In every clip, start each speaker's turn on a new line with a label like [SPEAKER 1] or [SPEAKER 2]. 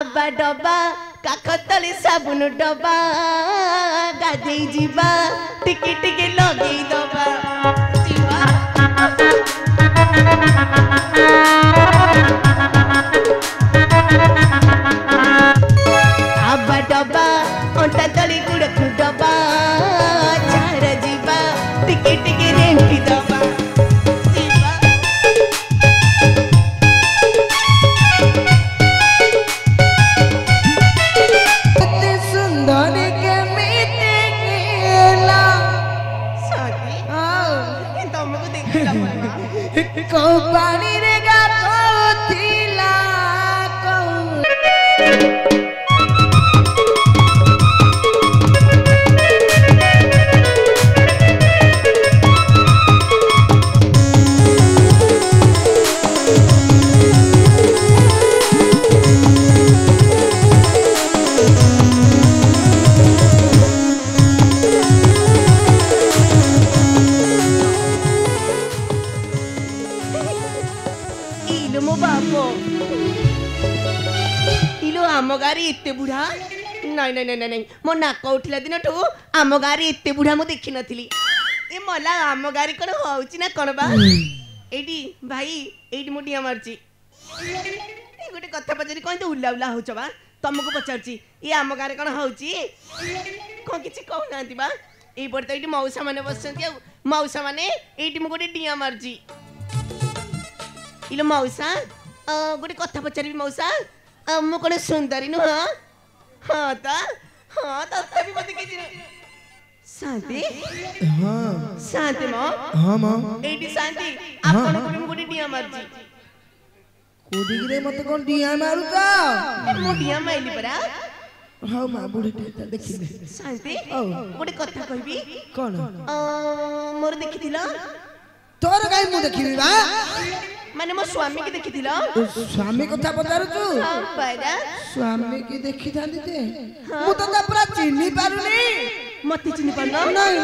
[SPEAKER 1] डब्बा डब्बा काखतली साबुन डब्बा गाधेई जीवा टिके टिके लगेई दबा जीवा आबा डब्बा अंटा तली गुड़क डब्बा चार जीवा टिके टिके रेंटी दबा
[SPEAKER 2] पानी रे गाथोथिला
[SPEAKER 1] आम गाड़ी एते बुढ़ा नहीं नहीं नहीं नहीं मो नाक उठिला दिन ठू आम गाड़ी एते बुढ़ा मु देखि नथिली ए मला आम गाड़ी कोन होउची ना कोन बा एडी भाई एडी मुडिया मारची ए गोटे कथा पचरी कोन तो उल्ला उल्ला होछ बा तुमको पचारची ए आम गाड़ी कोन होउची को किछि कहू नांती बा ए पर तो एडी मौसा माने बसंती आ मौसा माने एडी मु गोटे डिया मारची इलो मौसा गोटे कथा पचारी मौसा मु कोन सुंदरी नु हां तभी मत के शांति
[SPEAKER 2] हां
[SPEAKER 1] शांति मां
[SPEAKER 2] हां मां
[SPEAKER 1] एडी शांति आपन को मुडी डिया मारजी
[SPEAKER 2] कोडी रे मत कोन डिया मारुता
[SPEAKER 1] मु डिया माइली परा
[SPEAKER 2] हां मां बुढी देखि
[SPEAKER 1] शांति गोटे कथा कहबी
[SPEAKER 2] कोन
[SPEAKER 1] मोर देखिथिला
[SPEAKER 2] तोर गाय मु देखिबी बा
[SPEAKER 1] माने मो स्वामी के देखिथिला
[SPEAKER 2] स्वामी कथा पतारु तू
[SPEAKER 1] परा
[SPEAKER 2] स्वामी के देखि थाली ते मु तो पूरा चिन्नी पारुनी
[SPEAKER 1] मते चिन्नी पारना
[SPEAKER 2] नहीं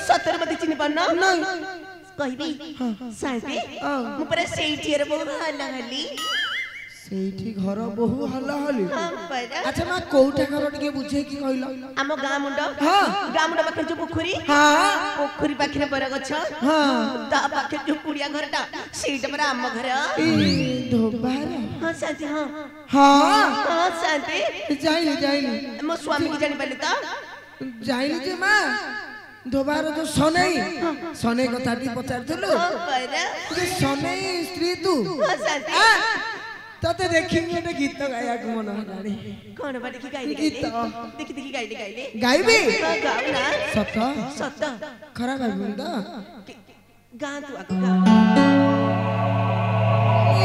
[SPEAKER 1] सतर मते चिन्नी पारना
[SPEAKER 2] नहीं
[SPEAKER 1] कहबी शांति मु परा सेठी रे बहु हल्ला हल्ली
[SPEAKER 2] सेठी घर बहु हल्ला हल्ली
[SPEAKER 1] परा
[SPEAKER 2] अच्छा मा कोउठा घर टिके बुझे की कहलो
[SPEAKER 1] आम गां मुंड पाखे जो पोखरी
[SPEAKER 2] हां
[SPEAKER 1] पोखरी पाखे बर गछ
[SPEAKER 2] हां
[SPEAKER 1] ता पाखे जो कुड़िया घरटा सेटा पर आम घर
[SPEAKER 2] ए धोबार
[SPEAKER 1] हां शांति हां
[SPEAKER 2] हां
[SPEAKER 1] शांति
[SPEAKER 2] जाइली
[SPEAKER 1] मो स्वामी की जानि पाले ता
[SPEAKER 2] जाइली जे मां धोबार जो सनै कथा टी पचारथलो
[SPEAKER 1] परा
[SPEAKER 2] जे सनै स्त्री तू
[SPEAKER 1] हां शांति
[SPEAKER 2] तते देखि गोटे गीत गाया को मन हलाड़ी
[SPEAKER 1] कोन बा देखि गाइले
[SPEAKER 2] गीत
[SPEAKER 1] देखि देखि गाइले
[SPEAKER 2] गाइबी
[SPEAKER 1] गाउ ना
[SPEAKER 2] सत
[SPEAKER 1] सत
[SPEAKER 2] खरा गाइबी त
[SPEAKER 1] गा तू आको गा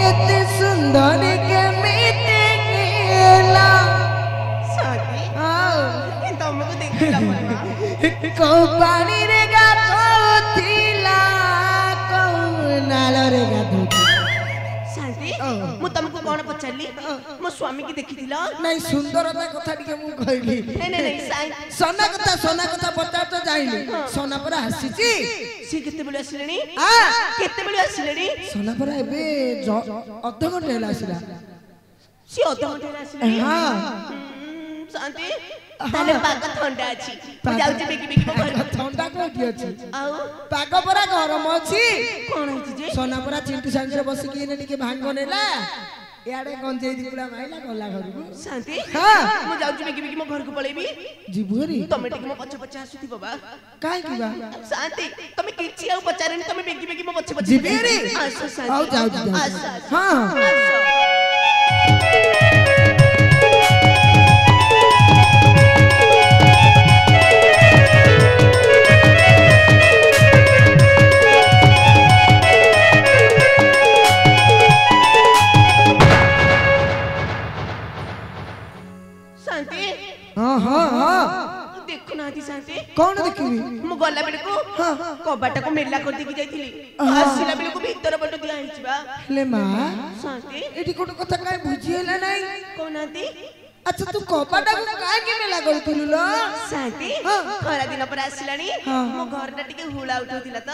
[SPEAKER 2] एते सुंदर के मीते गेला
[SPEAKER 1] शांति
[SPEAKER 2] आओ
[SPEAKER 1] तुमको देखिला परा
[SPEAKER 2] को पानी रे गाथोथिला को नाल रे गाथोथिला
[SPEAKER 1] शांति मु तुमको कोन पचारली मो स्वामी की देखिथिला
[SPEAKER 2] नहीं सुंदरता कथा टिके मु कहली
[SPEAKER 1] नहीं नहीं नहीं
[SPEAKER 2] सोना कथा पचार तो जाइली सोना पर हसीची
[SPEAKER 1] सी केते बेले आसिलेनी केते बेले आसिलेनी
[SPEAKER 2] सोना पर एबे अध घंटे हेला आसिला
[SPEAKER 1] सी अध घंटे आसिलेनी
[SPEAKER 2] हां
[SPEAKER 1] शांति ताले पाग ठंडा अछि जाउची बेकी बेकी मो घर
[SPEAKER 2] ठंडा कोठी अछि
[SPEAKER 1] आउ
[SPEAKER 2] पाग परा गरम अछि
[SPEAKER 1] कोन हिची जे
[SPEAKER 2] सोना परा चिंटू सांगरे बसी की ने के भांग नेला याडे गंजेई दिपुला माइला गला घर को
[SPEAKER 1] शांति
[SPEAKER 2] हां
[SPEAKER 1] मो जाउची बेकी बेकी मो घर को पळेबी
[SPEAKER 2] जीबुरी
[SPEAKER 1] तमे टिक मो पछ पछ आसुथि बाबा
[SPEAKER 2] काई की बा
[SPEAKER 1] शांति तमे किछि आउ पचारेनी तमे बेकी बेकी मो पछ पछ
[SPEAKER 2] जीबेरी
[SPEAKER 1] आसु शांति
[SPEAKER 2] आउ जाउ हां
[SPEAKER 1] देखु ना शांति
[SPEAKER 2] कौन देखिबी
[SPEAKER 1] मु गला बेले को कबाटा को मेला कर देकी जाइथिली आसिला बेले को भीतर बट दिया हिचबा
[SPEAKER 2] ले मां
[SPEAKER 1] शांति
[SPEAKER 2] एटी कोट कथा काय बुझिएला नाही
[SPEAKER 1] कोनाती
[SPEAKER 2] अच्छा तू कपाटा को काहे के मेला करथुलु लो
[SPEAKER 1] शांति खरा दिन पर आसिलानी मो घरटा टिके हुळा उठौतिला त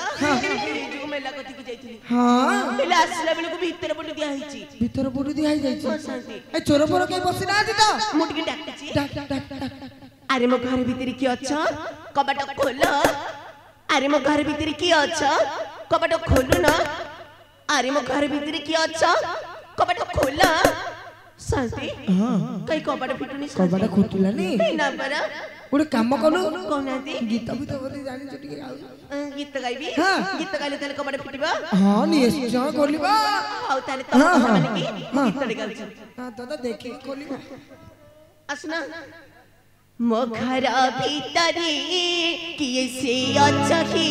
[SPEAKER 1] जो मेला कथि के जाइथिली हां मेला आसिला बेले को भीतर पटु दिया हिची
[SPEAKER 2] भीतर पटु दिया hi जाइछि
[SPEAKER 1] शांति
[SPEAKER 2] ए चोर पर के बसि ना आदि त
[SPEAKER 1] मो टिके डाकछि अरे मो घर भीतर की अछ कबाट खोल अरे मो घर भीतर की अछ कबाट खोलु न अरे मो घर भीतर की अछ कबाट खोल शांति कई कबाट फिटुनी
[SPEAKER 2] कबाट खोटुला नी
[SPEAKER 1] ना परा
[SPEAKER 2] ओडे काम कलु
[SPEAKER 1] कोनाती
[SPEAKER 2] गीत भी तो बोली जानि छ टिके
[SPEAKER 1] गीत गाइबी गीत गाइले तले कबाट फिटिबा
[SPEAKER 2] हां निश्चय खोलिबा
[SPEAKER 1] आउ तले तो माने की गीत गाइल छ
[SPEAKER 2] हां दादा देखि खोलिबा
[SPEAKER 1] असना मो घर भीतरी किसे अछकी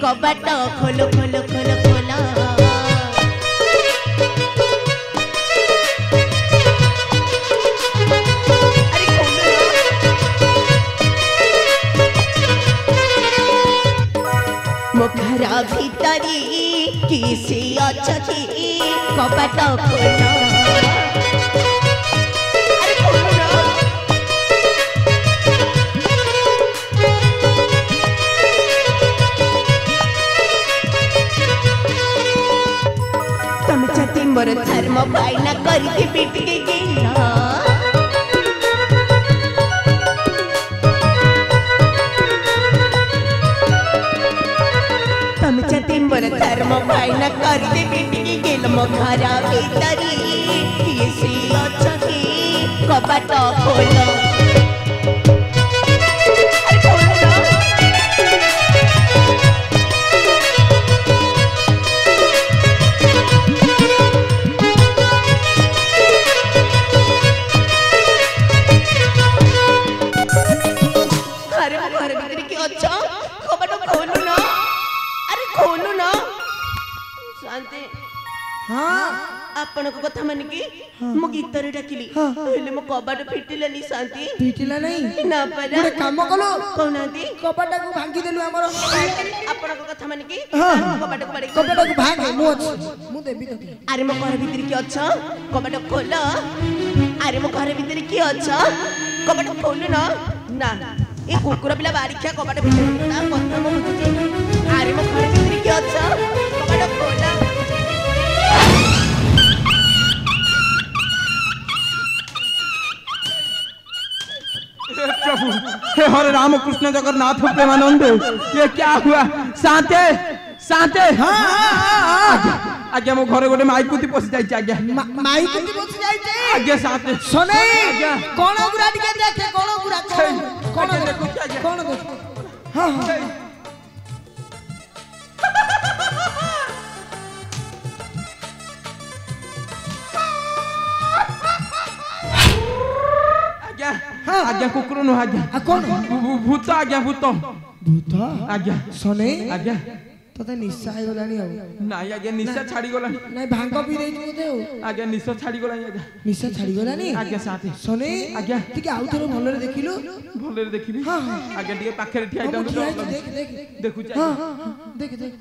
[SPEAKER 1] कबाट खोलो खोलो खोलो खोला घर भीतरी किसे अछकी कबाट खोलो अरे खोलो ना तुम छती मोर धर्म बायना करके पीट के गेला मोर धर्म बायना करते बिटकी गेल मो घर भीतरी किसे अछकी कबाट खोल अरे घर भीतर की अछ कबाट खोलु ना अरे खोलु ना शांति
[SPEAKER 2] हां
[SPEAKER 1] आपण को कथा माने की मो गीतर डाकिली हेले मो कबाट फिटिलानी शांति
[SPEAKER 2] फिटिला नहीं
[SPEAKER 1] ना परा
[SPEAKER 2] ओडे काम कलो
[SPEAKER 1] कोनाती
[SPEAKER 2] कपाटा को भांगी देलु हमर
[SPEAKER 1] आपण को कथा माने की कबाट को बाड़ी
[SPEAKER 2] कपाटा को भागे मु देबी तो
[SPEAKER 1] अरे मो घर भीतर की अछ कबाट खोल अरे मो घर भीतर की अछ कबाट खोलु ना ना ए कुकुर पिला बारीखा कबाट भीतर ना कथा मो बुझे अरे मो घर भीतर की अछ कबाट खोल
[SPEAKER 3] प्रभु हे हरे राम कृष्ण जगन्नाथ प्रेमानंद ये क्या हुआ शांते शांते आज्ञा मो घरे गोटे माई कुती पसि जाई आज्ञा
[SPEAKER 2] माई कुती पसि जाई
[SPEAKER 3] आज्ञा शांते
[SPEAKER 2] सुनै कोन गुरा टिके देखे कोन गुरा कोन
[SPEAKER 3] देखो आज्ञा
[SPEAKER 2] कोन देख हां हां
[SPEAKER 3] आज्ञा कुकुर नु आज्ञा
[SPEAKER 2] कोन
[SPEAKER 3] भूत आज्ञा भूत
[SPEAKER 2] भूत
[SPEAKER 3] आज्ञा
[SPEAKER 2] सुनै
[SPEAKER 3] आज्ञा
[SPEAKER 2] तते निशा आइ गलानी आ
[SPEAKER 3] नाही आज्ञा निशा छाडी गलानी
[SPEAKER 2] नाही भांग पी देई बोते हो
[SPEAKER 3] आज्ञा निशा छाडी गलानी आज्ञा
[SPEAKER 2] निशा छाडी गलानी
[SPEAKER 3] आज्ञा साथे
[SPEAKER 2] सुनै
[SPEAKER 3] आज्ञा
[SPEAKER 2] टिके आउ थरो भलरे देखिलु
[SPEAKER 3] भलरे देखिबी
[SPEAKER 2] हां
[SPEAKER 3] आज्ञा टिके पाखरे ठिया
[SPEAKER 2] देख देख
[SPEAKER 3] देखु
[SPEAKER 2] हां देख देख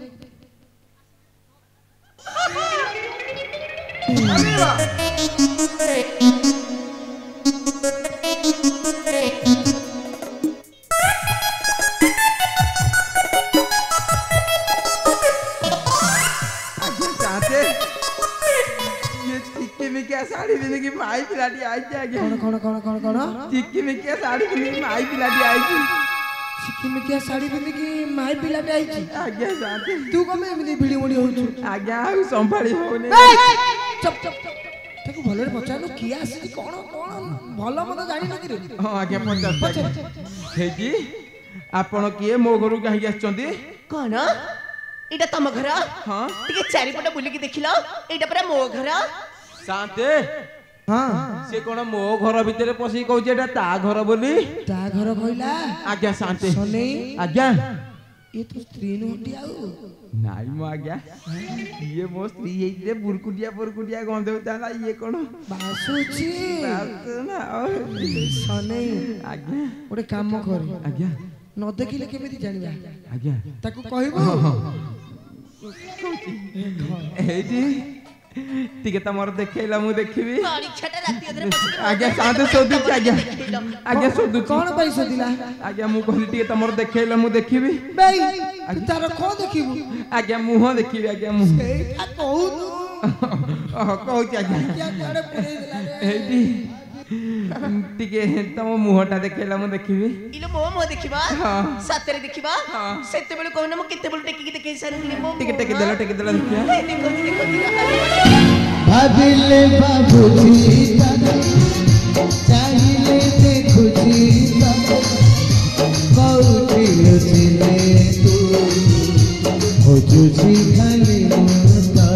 [SPEAKER 3] साड़ी पिंधे की माई पिलाटी आई थी आगे
[SPEAKER 2] कौन
[SPEAKER 3] चिक्की में क्या साड़ी पिंधे की माई पिलाटी आई थी
[SPEAKER 2] चिक्की में क्या साड़ी पिंधे की माई पिलाटी आई थी
[SPEAKER 3] आगे साथे
[SPEAKER 2] तू कमे एमिति भिडी मुडी होछु
[SPEAKER 3] आगे आ संभाली होने
[SPEAKER 2] चुप ताको भलरे पचानु किया आसी कोन भलो मत जानि न कि
[SPEAKER 3] हां आगे पचार हे जी आपण किए मो घरु काहे आछंती
[SPEAKER 1] कोन एटा तम घर
[SPEAKER 3] हां
[SPEAKER 1] टिके चारि पट बुली की देखिलो एटा पूरा मो घर
[SPEAKER 3] शांते
[SPEAKER 2] हां
[SPEAKER 3] से कोन मो घर भीतर पसी कहू एटा ता घर बोली
[SPEAKER 2] ता घर कहला
[SPEAKER 3] आज्ञा शांते
[SPEAKER 2] सुनै
[SPEAKER 3] आज्ञा
[SPEAKER 2] ये तो स्त्री नोटी आउ
[SPEAKER 3] नाई मो आज्ञा ये मो स्त्री हे बुरकुटिया गंध होता ये कोन
[SPEAKER 2] बासुची
[SPEAKER 3] ना
[SPEAKER 2] सुनै
[SPEAKER 3] आज्ञा
[SPEAKER 2] ओटे काम कर
[SPEAKER 3] आज्ञा
[SPEAKER 2] न देखिले केमिति जानिबा
[SPEAKER 3] आज्ञा
[SPEAKER 2] ताको कहबो
[SPEAKER 3] एडी टिके तमर देखैला मु देखिबी
[SPEAKER 1] परीक्षाटा राति अधरे बसिक
[SPEAKER 3] आज्ञा शांत सोदुची आज्ञा आज्ञा सोदुची
[SPEAKER 2] कौन पैसा दिला
[SPEAKER 3] आज्ञा मु कहली टिके तमर देखैला मु देखिबी
[SPEAKER 2] बेई तू तार को देखिबू
[SPEAKER 3] आज्ञा मुह देखिबी आज्ञा मुह
[SPEAKER 2] आ कहू
[SPEAKER 3] कहू आज्ञा
[SPEAKER 2] क्या काड़े पुरे दिला रे
[SPEAKER 3] एटी टिके तम मुहटा देखैला मु देखिबी
[SPEAKER 1] इलो मो देखिबा
[SPEAKER 3] हां
[SPEAKER 1] सतरे देखिबा सेते बेले कहना म केते बेले टेकी देखै सारली मो
[SPEAKER 3] टिके देला देखिया
[SPEAKER 1] देखो
[SPEAKER 2] भाबिले बाबूजी दादा चाहिले देखुजी दादा कौटी लुचिले तू खोजुजी खाली मुता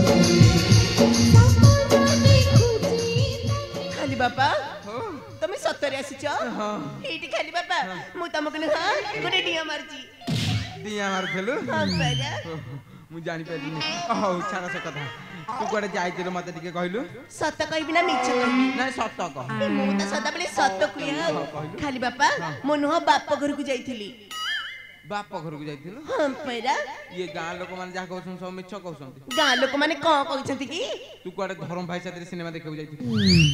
[SPEAKER 1] खाली बाबा তুমি সত্তরে আসিছ এইটি খালি বাবা মু তমকু হ্যাঁ গোটে ডিয়া মারছি
[SPEAKER 3] दिया मार खेलु
[SPEAKER 1] হ্যাঁ বাবা
[SPEAKER 3] मु जानि पालिनी ओहो छाड़ से कथा तू कोडे जाइतिलो मते टिके कहलु
[SPEAKER 1] সত্য কইবি না মিছ কইবি
[SPEAKER 3] ना सत कह
[SPEAKER 1] মু তো সদাবেলে সত্য কুয়া খালি বাবা মু নুহ বাপ ঘরকু যাইছিলি
[SPEAKER 3] बाप घर को जाइतिलो
[SPEAKER 1] হ্যাঁ পাইরা
[SPEAKER 3] ये गां लोक माने जा कहउछन सब मिछ कहउछन
[SPEAKER 1] গাঁ লোক মানে কম কইছন্তি কি
[SPEAKER 3] तू कोडे धर्म भाई साथे सिनेमा देखउ जाइतिलो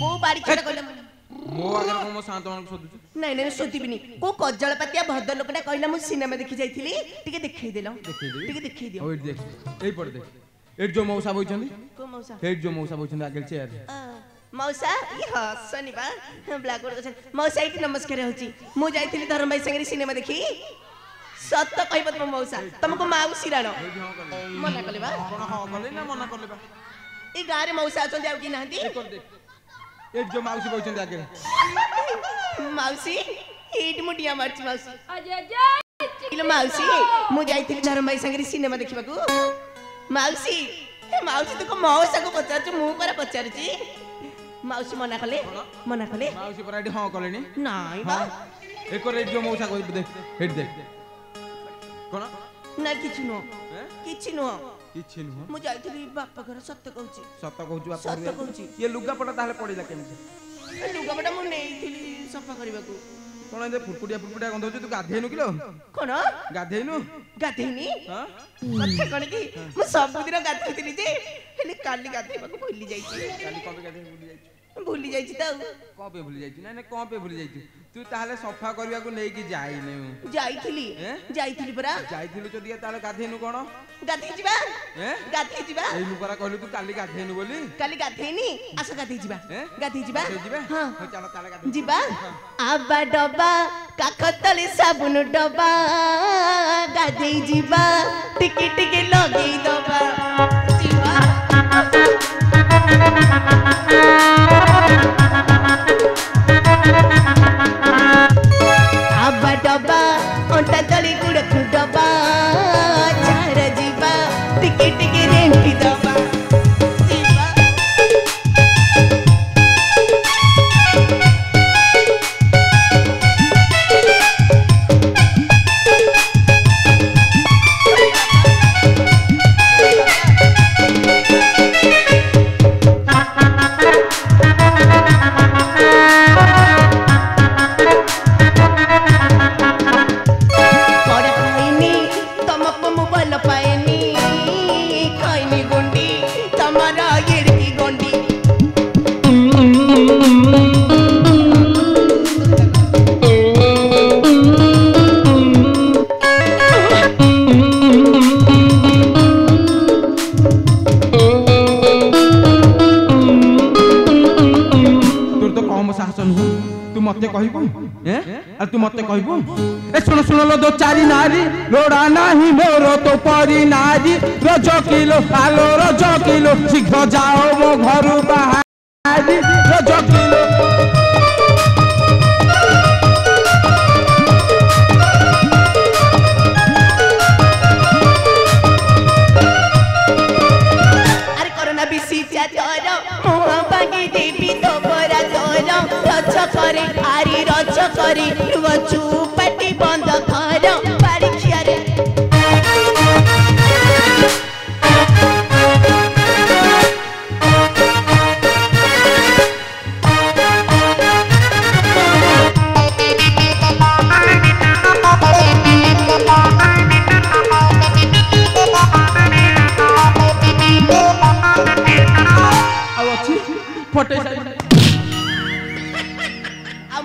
[SPEAKER 1] ও বাড়ি ছেড়ে কইলা
[SPEAKER 3] मो आगे को मो शांत मन सोदुछु
[SPEAKER 1] ନାଇଁ ନାଇଁ ଶୋଧିବିନି କୋଉ କଜଳପାତିଆ ଭଦ୍ର ଲୋକଟା କହିଲା ମୁଁ ସିନେମା ଦେଖି ଯାଇଥିଲି ଟିକେ ଦେଖେଇ ଦେଲ
[SPEAKER 3] ଦେଖେଇ
[SPEAKER 1] ଟିକେ ଦେଖେଇ ଦିଅ
[SPEAKER 3] ओइ देख एई पड़ देख एट जो मौसा बोइछन
[SPEAKER 1] କୋଉ ମଉସା
[SPEAKER 3] एट जो मौसा बोइछन आगे चेयर
[SPEAKER 1] मौसा ये हसनी बा ब्लैक बोर्ड कछन मौसा इति नमस्कार होची मु जाइଥିଲି धर्म भाई संगे सिनेमा देखी सत्य कहब तुम मौसा तुमको माउसी राणो मना कले बा
[SPEAKER 3] कोन हां कले ना मना करले बा
[SPEAKER 1] ए गारे मौसा अछन जाउ कि नाहंती
[SPEAKER 3] कर दे एट जो मौसी बोइछन आगे
[SPEAKER 1] माउसी एटी मुटिया मारची माउसी
[SPEAKER 4] अजय अजय
[SPEAKER 1] इलो माउसी मु जाइଥିଲି धर्म भाई संगे सिनेमा देखिबाकू माउसी ए माउसी तुको मौसा को पचारछु मु पर पचारची माउसी मना कले
[SPEAKER 3] मौसी पर आडी हां कलेनी
[SPEAKER 1] नाई बा
[SPEAKER 3] एक रेट जो मौसा को देख हेड देख कोन
[SPEAKER 1] ना किछि नो किछि नो
[SPEAKER 3] किछि नु
[SPEAKER 1] मु जाइଥିଲି बापा घर सत्य कहूची
[SPEAKER 3] सत कहूछु बाप
[SPEAKER 1] सत्य कहूची
[SPEAKER 3] ये लुगा पटा ताले पड़िला केमति
[SPEAKER 1] लुगापटा मु नेइଥିଲି सफा करबाकू
[SPEAKER 3] कोन जे फुटफुटिया गंध होछु तू गाधेनु किलो
[SPEAKER 1] कोन
[SPEAKER 3] गाधेनु
[SPEAKER 1] गाधेनी
[SPEAKER 3] हां
[SPEAKER 1] कथा कोन की मु सब दिन गाधेइଥିଲି जे हेले काली गाधेबाकू भूली जाइछि
[SPEAKER 3] काली कबे गाधे
[SPEAKER 1] भूली जाइछि त
[SPEAKER 3] कबे भूली जाइछि ना कौन पे भूली जाइछि तू ताले सफा करबा को नेकी जाइने
[SPEAKER 1] जाइଥିଲି परा
[SPEAKER 3] जाइथिलु जदिया ताले गाधेनु कोन
[SPEAKER 1] गाधेइ जिबा
[SPEAKER 3] हैं
[SPEAKER 1] गाधेइ जिबा
[SPEAKER 3] एई मुकरा कहलु तू काली गाधेनु बोली
[SPEAKER 1] काली गाधेइनी आसा गाधेइ जिबा
[SPEAKER 3] जिबा
[SPEAKER 1] हां
[SPEAKER 3] हो चलो ताले गाधे
[SPEAKER 1] जिबा आबा डबा काखतले साबुन डबा गाधेइ जिबा टिकी टिकी लगेइ दबा जिबा आबा डबा ओंटा तली गुड़क डबा चार जिबा टिकी टिकी रेंटी दबा जिबा
[SPEAKER 3] तू मते कहबो हैं आ तू मते कहबो ए सुन सुन लो दो चारी नारी लोड़ा नाही मोरो तो परी नारी रज किलो आलो रज किलो शीघ्र जाओ मो घर बाहरी रज किलो
[SPEAKER 1] अरे कोरोना बिसी चाचरो मुह बागी देवी तो बरा तोरो रच करे आरी रच करे वचू पटी बंद करो परीक्षा रे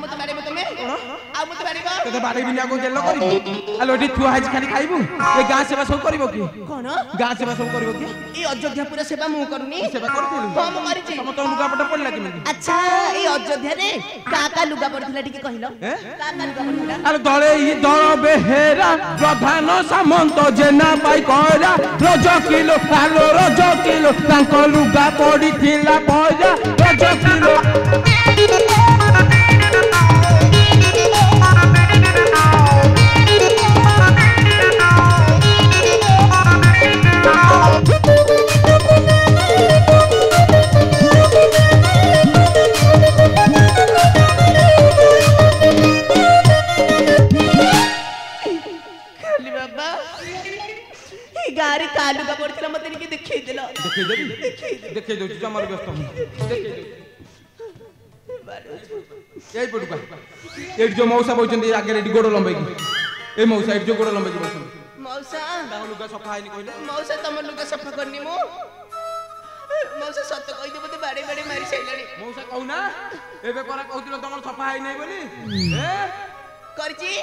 [SPEAKER 1] मते बाड़े तमे आ मते बाड़ीबो
[SPEAKER 3] तते बाड़े बिना को जेल करिबो आलो एठी थुआ हाज खाली खाइबू ए गां सेवा सब करिवो की
[SPEAKER 1] कोन
[SPEAKER 3] गां सेवा सब करिवो की
[SPEAKER 1] ए अयोध्या पूरा सेवा मु करनी
[SPEAKER 3] सेवा करथिलु
[SPEAKER 1] हां मु करिछि
[SPEAKER 3] हम तो लुगा पटा पड़ला कि
[SPEAKER 1] अच्छा ए अयोध्या रे का लुगा पड़थिला ठीक कहिलो का लुगा पड़थिला
[SPEAKER 3] आलो दळे ई दळ बेहेरा प्रधान सामंत जेना पाई कहरा रज किलो आलो रज किलो तांको लुगा पड़िथिला पजा रज किलो
[SPEAKER 1] गारे कालू का पड़थिला मते निके देखै देलो
[SPEAKER 3] देखै दो जमर व्यस्त हम देखै दो एई पडुका एट जो मौसा बोचंदी आगे रेडी गोड़ लंबाई की ए मौसा एट जो गोड़ लंबाई की बोचंदी
[SPEAKER 1] मौसा
[SPEAKER 3] ताऊ लुगा सफा हैनी कहले
[SPEAKER 1] मौसा तम लुगा सफा करनी मो मौसा सत्य कहि दे मते बाडे बाडे मारी सैलानी
[SPEAKER 3] मौसा कहूना एबे परा कहतिलो तमर सफा है नै बोली ए
[SPEAKER 1] करजी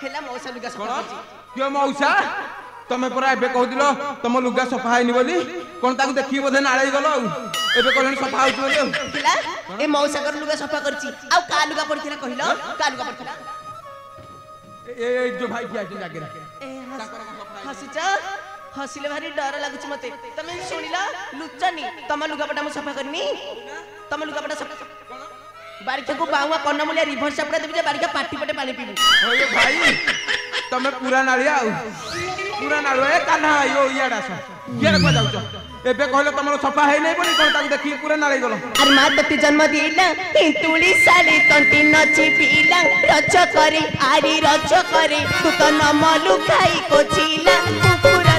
[SPEAKER 1] हेला मौसा लुगा सफा करजी
[SPEAKER 3] क्यों मौसा तमे परा एबे कहतिलो तम लुगा सफा हैनी बोली कोन ताकू देखि बोधे नाळै गलो एबे कहलनी सफा होत बोली
[SPEAKER 1] किला ए मौसा कर लुगा सफा करची आ का लुगा पड़थिला कहिलो का लुगा पड़थिला
[SPEAKER 3] ए जो भाई किया जागे
[SPEAKER 1] ए हसिचा हसिले भारी डर लागुच मते तमे सुनिला लुच्चनी तम लुगापटा मु सफा करनी तम लुगापटा सफा बारिका को बाउआ कन्नमुलिया रिवर्स सापड़ा देबी जे बारिका पाटी पटे पानी पीबू
[SPEAKER 3] ओए भाई तमे पूरा नालिया पूरा नालो ए कान्हा यो इयाडा स केर को जाउछ एबे कहलो तमरो सफा है नै बोली कोन ताकू देखि पूरा नालै गलो
[SPEAKER 1] अरे मां तते जन्म दिला तुली साली तंटी नची पीला रच करे आरी रच करे तू तो नमलु खाई को छीला कुकुरा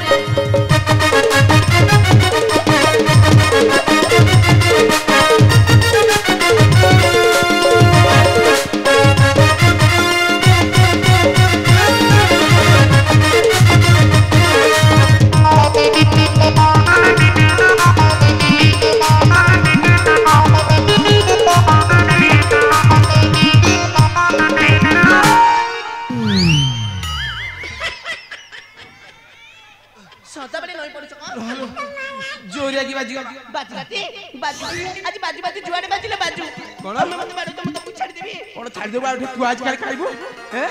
[SPEAKER 3] जोरिया की बाजी
[SPEAKER 1] बाजी आज बाजी जुआडे बाजिले बाजू
[SPEAKER 3] कोन
[SPEAKER 1] हम मते बाडू तुम तो छाड़ देबी
[SPEAKER 3] कोन छाड़ देबा उठी तू आज काल खाइबो हैं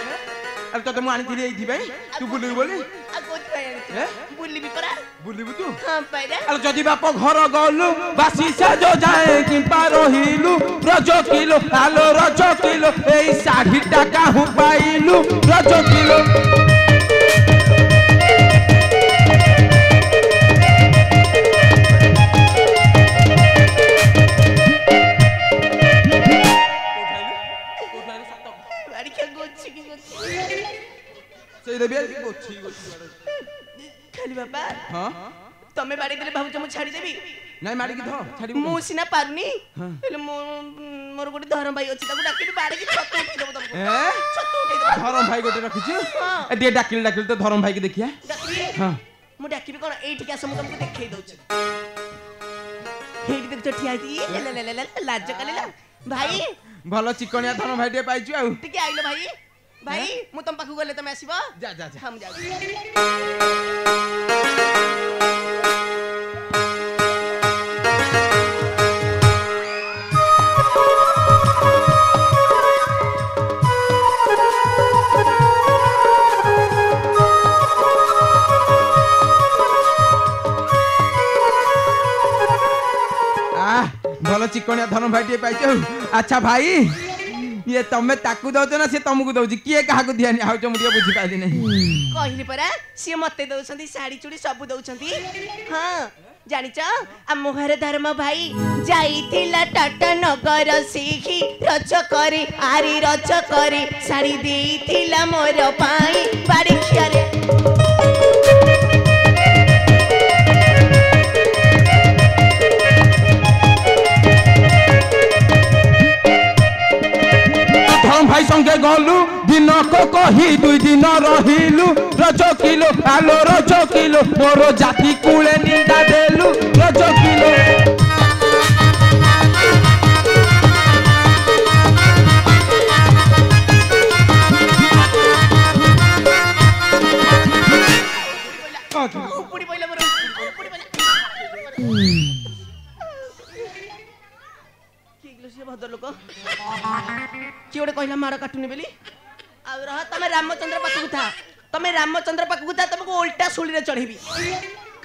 [SPEAKER 3] अरे तो मु आनी थिले एथि भाई तू बुलि बोली
[SPEAKER 1] आ कोत भाई हैं बुल्ली भी परा
[SPEAKER 3] बुलिबु तू
[SPEAKER 1] हां पैरा
[SPEAKER 3] अरे जदी बाप घर गलु बासी से जो जाए कि पारोहिलु रजो किलो आलो रजो किलो एई 60 टाका हु पाइलु रजो किलो
[SPEAKER 1] खाली बाबा
[SPEAKER 3] हां
[SPEAKER 1] तमे बाड़ी देले भाबु हम छाड़ी देबी
[SPEAKER 3] नाही मारी की ध छाड़ी
[SPEAKER 1] मु सिना पारनी हेले मोर गोटे धरम भाई अछि ताकू डाकिली बाड़ी की छत उठै देबो तमको छत उठै देबो
[SPEAKER 3] धरम भाई गोटे रखिछु ए दे डाकिल तो धरम भाई के देखिया हां
[SPEAKER 1] मु डाकिबी कोन एठी के सम तुमको देखै दउछ हेडी देख ठिया दी ले ले ले लाज कलेला भाई
[SPEAKER 3] भलो चिकनिया धरम भाई दे पाइछु आ
[SPEAKER 1] टिके आइलो भाई भाई मु तुम पाखु गले तमे आसीबो
[SPEAKER 3] जा जा
[SPEAKER 1] हम जाऊ
[SPEAKER 3] भलो चिकनिया धरम भाई दे पाइछु अच्छा भाई ये तमे ताकू दउछ ना से तमकू दउछ किए काहा को दियानी आउ जो मुडिया बुझी पाइली नहीं
[SPEAKER 1] कहिली परा से मते दउछंती साड़ी चूड़ी सब दउछंती हां जानि छ हम घरे धर्म भाई जाईथिला टाटा नगर सीखी रच करे आरी रच करे साड़ी देईथिला मोर पाई बाड़ी खियारे
[SPEAKER 3] भाई संगे गलु दिन को कही 2 दिन रहिलु रजो किलो आलो रजो किलो मोर जाति कूले निंदा देलु रजो किलो
[SPEAKER 1] माड़ काटुनी बोली आ रह तमे रामचंद्र पाखु था तमे रामचंद्र पाखु था तुमको उल्टा सुली रे चढ़ेबी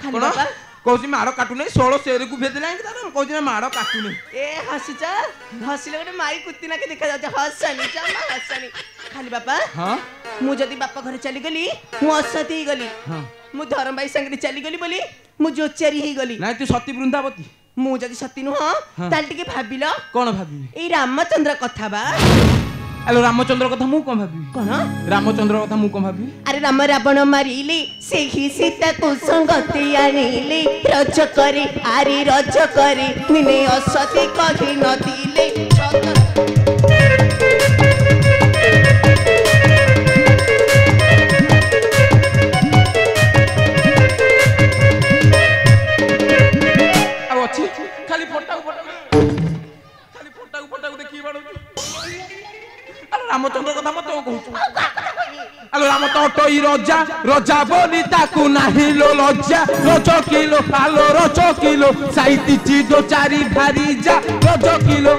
[SPEAKER 1] खाली बाबा
[SPEAKER 3] कौसी माड़ काटुनी 16 शेर को भेद लाइन तार कौसी माड़ काटुनी
[SPEAKER 1] ए हसिचा हसिले गोटे माई कुत्ती ना के देखा जाते हसनी जमा हसनी खाली बाबा
[SPEAKER 3] हां
[SPEAKER 1] मु जदी बापा घर चली गली मु असती ही गली
[SPEAKER 3] हां
[SPEAKER 1] मु धर्म भाई संग चली गली बोली मु जोचेरी ही गली
[SPEAKER 3] नहीं तू सती वृंदावती
[SPEAKER 1] मु जदी सती नु हां ताल टिके भाबिलो
[SPEAKER 3] कोन भाबी
[SPEAKER 1] ए रामचंद्र कथा बा
[SPEAKER 3] हेलो रामचंद्र कथा मु कोन भाबी
[SPEAKER 1] कोन
[SPEAKER 3] रामचंद्र कथा मु कोन भाबी
[SPEAKER 1] अरे राम रावण मारिले सेही सीता को संगति आनिले रज करे आरे रज करे निने असती कहि न दिले
[SPEAKER 3] खाली फोटा देखी बाड़ू अरे रामचंद्र कथा मत कहू अरे राम तो टोई रजा रजा बोली ताकू नाही लो लज्जा रज किलो आलो रज किलो साइती चीजो चारी भारी जा रज किलो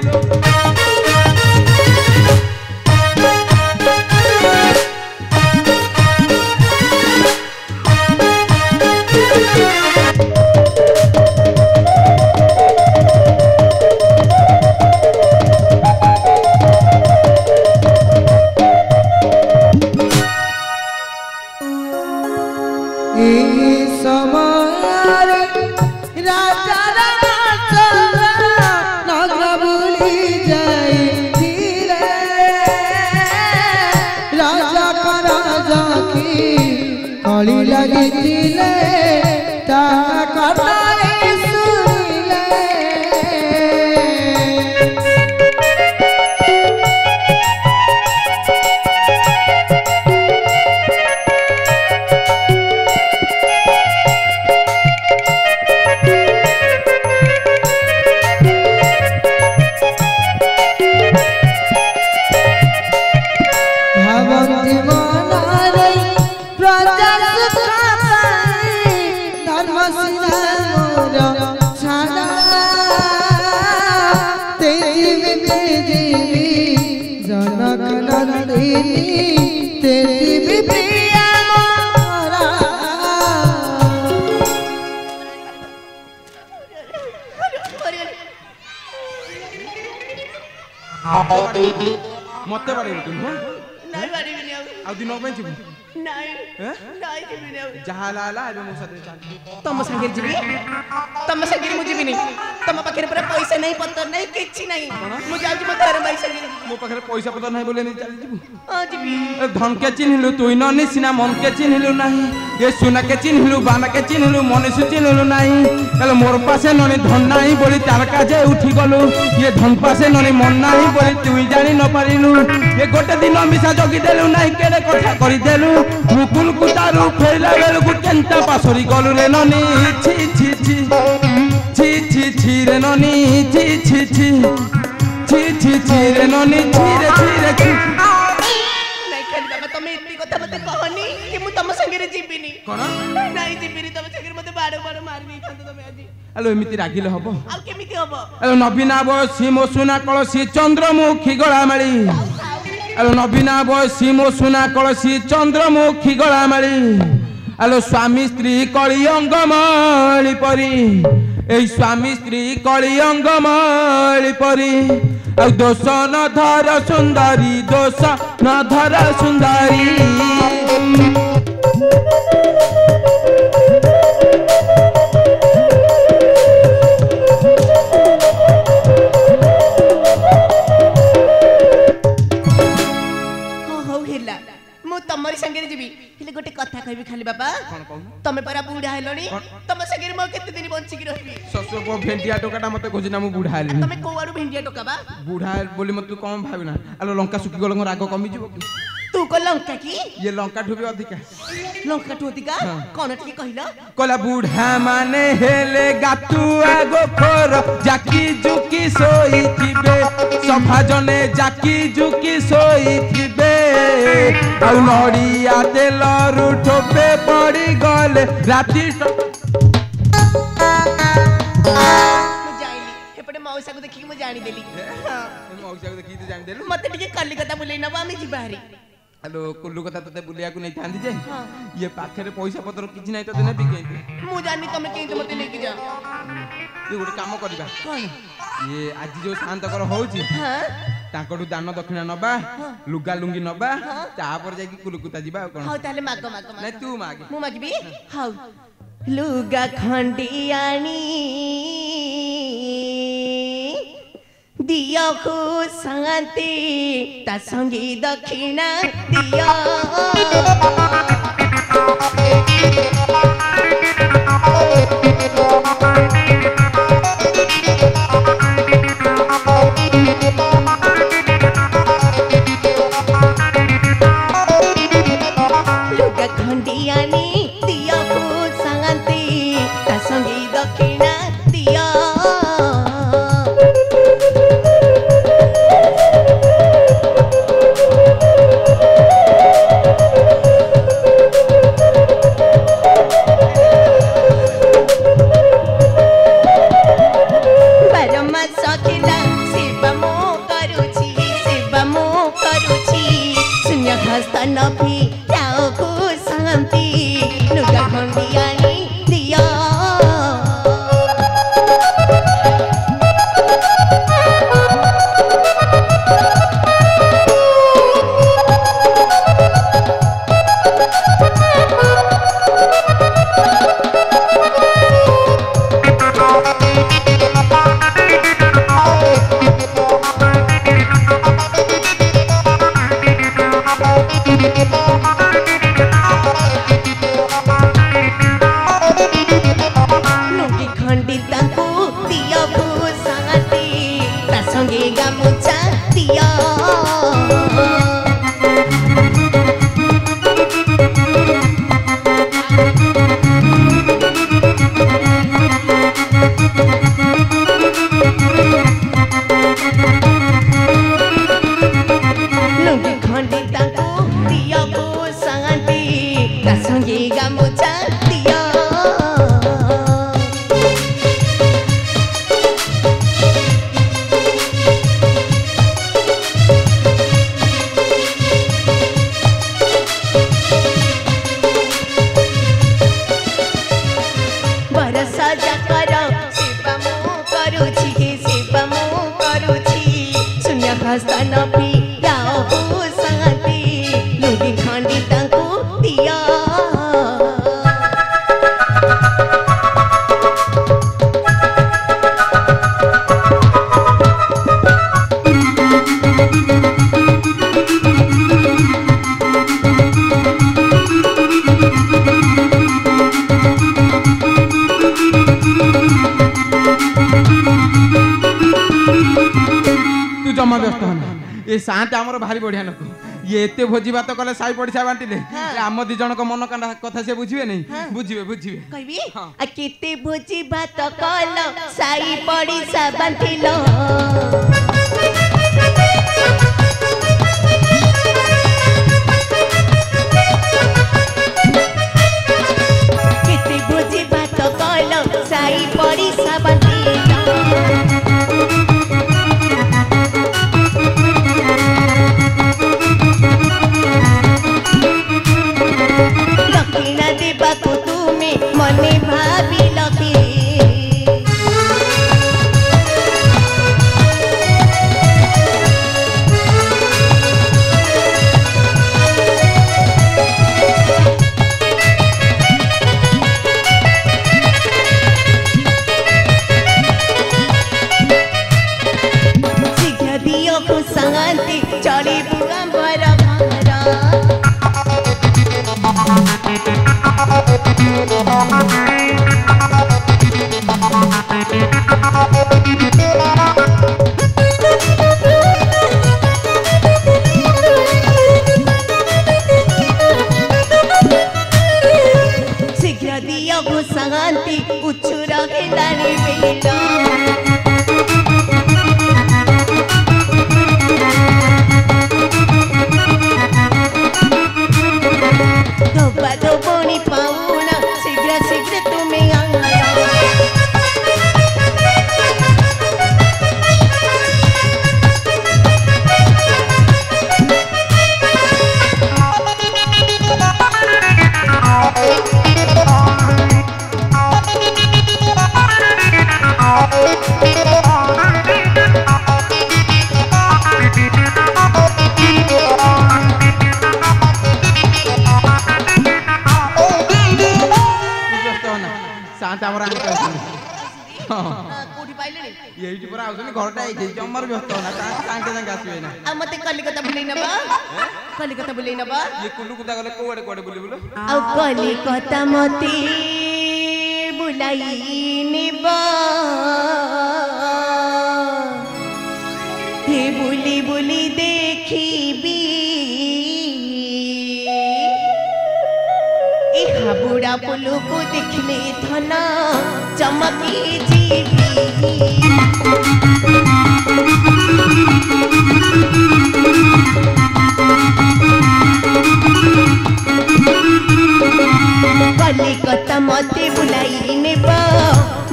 [SPEAKER 3] मते बारे तुम
[SPEAKER 1] नहीं बारे भी नहीं
[SPEAKER 3] आ दिन में जीव
[SPEAKER 1] नहीं नहीं जीवी नहीं
[SPEAKER 3] जहा लाला आबे मो साथे चल
[SPEAKER 1] तम संगे जीवी तम संगे मु जीवी नहीं तम पाखे पर पैसा नहीं पत्तर नहीं किछि नहीं मु जाउ जी धर्म भाई संगे
[SPEAKER 3] मो पाखे पैसा पत्तर नहीं बोले नहीं चल जीव
[SPEAKER 1] हां जीवी
[SPEAKER 3] धन के चिन्हलु तुई ननी सिना मन के चिन्हलु नहीं ये सुना के चिन्हलु बाना के चिन्हलु मनुष्य चिन्हलु नहीं कल मोर पासे ननी धन नहीं बोली तार काजे उठी गलु ये धन पासे ननी मन नहीं बोली तुई जानी न पारिलु ये गोटे दिन मिसा जगी देलु नहीं केड़े कथा करी देलु मुकुल कुतारू फेला बेल को केंता पासरी गलु रे ननी छी छी छी छी छी छी रे ननी छी छी छी छी छी छी रे ननी छी रे छी
[SPEAKER 1] नहीं खाली बाबा तुम इतनी कथा मते कहनी कि मु तम संगे रे जीविनी
[SPEAKER 3] कोन
[SPEAKER 1] नहीं जीविनी तम संगे मते बाड़ बाड़ मार नहीं खांतो तमे आज
[SPEAKER 3] हेलो एमिति रागिले हबो
[SPEAKER 1] आ केमिति हबो
[SPEAKER 3] हेलो नबीना बसी मो सुना कलसी चंद्रमुखी गळामाळी हेलो नबीना बसी मो सुना कलसी चंद्रमुखी गळामाळी हेलो स्वामी स्त्री कଳି अंगमाळी परी ए स्वामी स्त्री कଳି अंगमाळी परी आ दोष न धर सुंदरी दोष न धर सुंदरी
[SPEAKER 1] तमरी संगे जीवी हेले गोटे कथा कहबी खाली बाबा तमे परा बुढ़ा हेलोनी तम संगे मो केते दिन बंची की रहबी
[SPEAKER 3] ससुर भेंडिया टोकाटा मते खोजिना मु बुढ़ा हेली
[SPEAKER 1] तमे कोआडू भेंडिया टोका बा
[SPEAKER 3] बुढ़ा बोली मत कम भाबिना आलो लंका सुकी गलो राग कमी जीवो
[SPEAKER 1] तू को लंका की
[SPEAKER 3] ये लंका ठुबी अधिका
[SPEAKER 1] लंका ठु अधिका कोन ठीक कहिला
[SPEAKER 3] कोला बुढ़ा माने हेले गातुआ गोखर जाकी जुकी सोई थिबे सफा जने जाकी जुकी सोई थिबे आ नड़िया तेल रुठोपे पड़ी गले राती
[SPEAKER 1] जाइली एपटे मौसा को देखि मु जानि देली हां
[SPEAKER 3] मौसा को देखि जानि देलु
[SPEAKER 1] मते टिके कलिकता बुलेई नबा आमे जी बाहरी
[SPEAKER 3] हेलो कुल्लू कथा तते बुलिया को नहीं थांदी जे ये पाखरे पैसा पत्र किछ नहीं तते नेबी केंती
[SPEAKER 1] मु जानि तमे केंती मते लेके जा
[SPEAKER 3] ये गोटे काम करबा
[SPEAKER 1] कोन
[SPEAKER 3] ये आज जो शांत कर होउची
[SPEAKER 1] हां
[SPEAKER 3] तांकटू दान दक्षिणा नबा लुगा लुंगी नबा तापर जाकी कुलकुता जिबा कोन
[SPEAKER 1] हाउ ताले मागो मागो
[SPEAKER 3] नहीं तू मागे
[SPEAKER 1] मु मागबी हाउ लुगा खंडियानी दिया को शांति ता संगी दक्षिणा दिया लुगा खंडियानी दिया को शांति ता संगी दक्षिणा दिया हस्तन भी जाओ को शांति लुगा खंडियानी दिया हस्तन भी जाओ को शांति लुगी खंडिता को दिया
[SPEAKER 3] जमा व्यस्त होना ये शांत आमर भारी बढ़िया नको ये एते भोजी बात कले साई पड़िसा बांटिले आम दी जन को मन कांडा कथा से बुझिबे नहीं बुझिबे बुझिबे
[SPEAKER 1] कहबी आ केते भोजी बात कल साई पड़िसा बांटिलो केते भोजी बात कल साई पड़िसा बांटिलो दक्षिणा देवा को तुमे मने भाभी लगे शीघ्र दियो को शांति चली बुआ बर शीघ्र दियो को शांति उच्छुर खेलानी बेला धोबा धोबनी पाऊना शीघ्र शीघ्र तुम्हें आना
[SPEAKER 3] घरटा एठी जमर व्यस्त होना सांगे सांगे आसीबे ना
[SPEAKER 1] आ मते कलिकता बुलेई नबा कलिकता बुलेई नबा
[SPEAKER 3] ये कुल्लू कुदा गले कोड़े कोड़े बुली बुलो
[SPEAKER 1] आ कलिकता मते बुलाई नेबा हे बुली बुली देखिबी ए हाबुड़ा पुलु को देखले धन चमकी जीवी कलिकता मते बुलाई नेब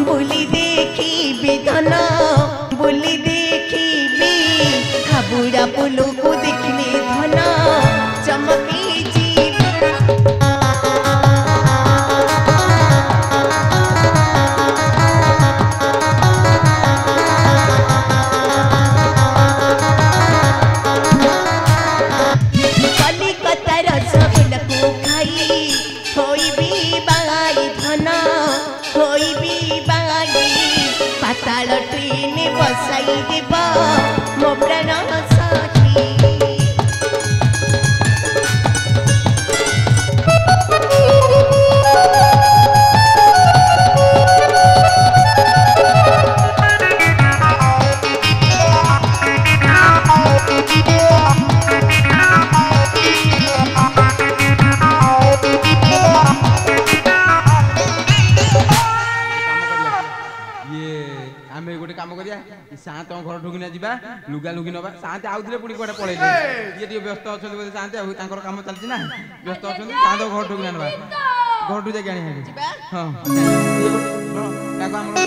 [SPEAKER 1] बुली देखिबी धन बुली देखिबी हाबुड़ा पुलु को देखले धन चमकी जीवी कलिकता रसगुल्ला को खाई होइबी बाई धन होइबी बाई पाताल ट्रेन बसाई देब मो प्राण सखी
[SPEAKER 3] आमे गोटे काम करिया सात घर ढुकिना जीवा लुगा लुगी नबा सात आउथले पुणी कोडे पळेले ये टी व्यस्त अछन बोले सात आ तांकर काम चलछि ना व्यस्त अछन सात घर ढुकिना नबा घर ढु जाके आनी हेबे
[SPEAKER 1] जीवा
[SPEAKER 3] हां ताको हमरो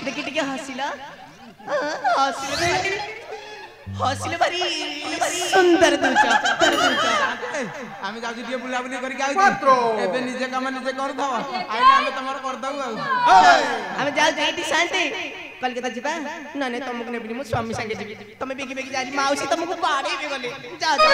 [SPEAKER 1] देखी हसिला हसिले भारी सुंदर दूचा
[SPEAKER 3] आमे जाउ दिए बुला बुली करि आउ एबे निजे काम निजे कर दवा आमे तमर कर दउ
[SPEAKER 1] आमे जाउ जेठी शांति कलकत्ता जिबा नने तुमको नेबी मो स्वामी संगे जिबी तमे बेगी बेगी जाई माउसी तुमको बाड़े बे गले जा जा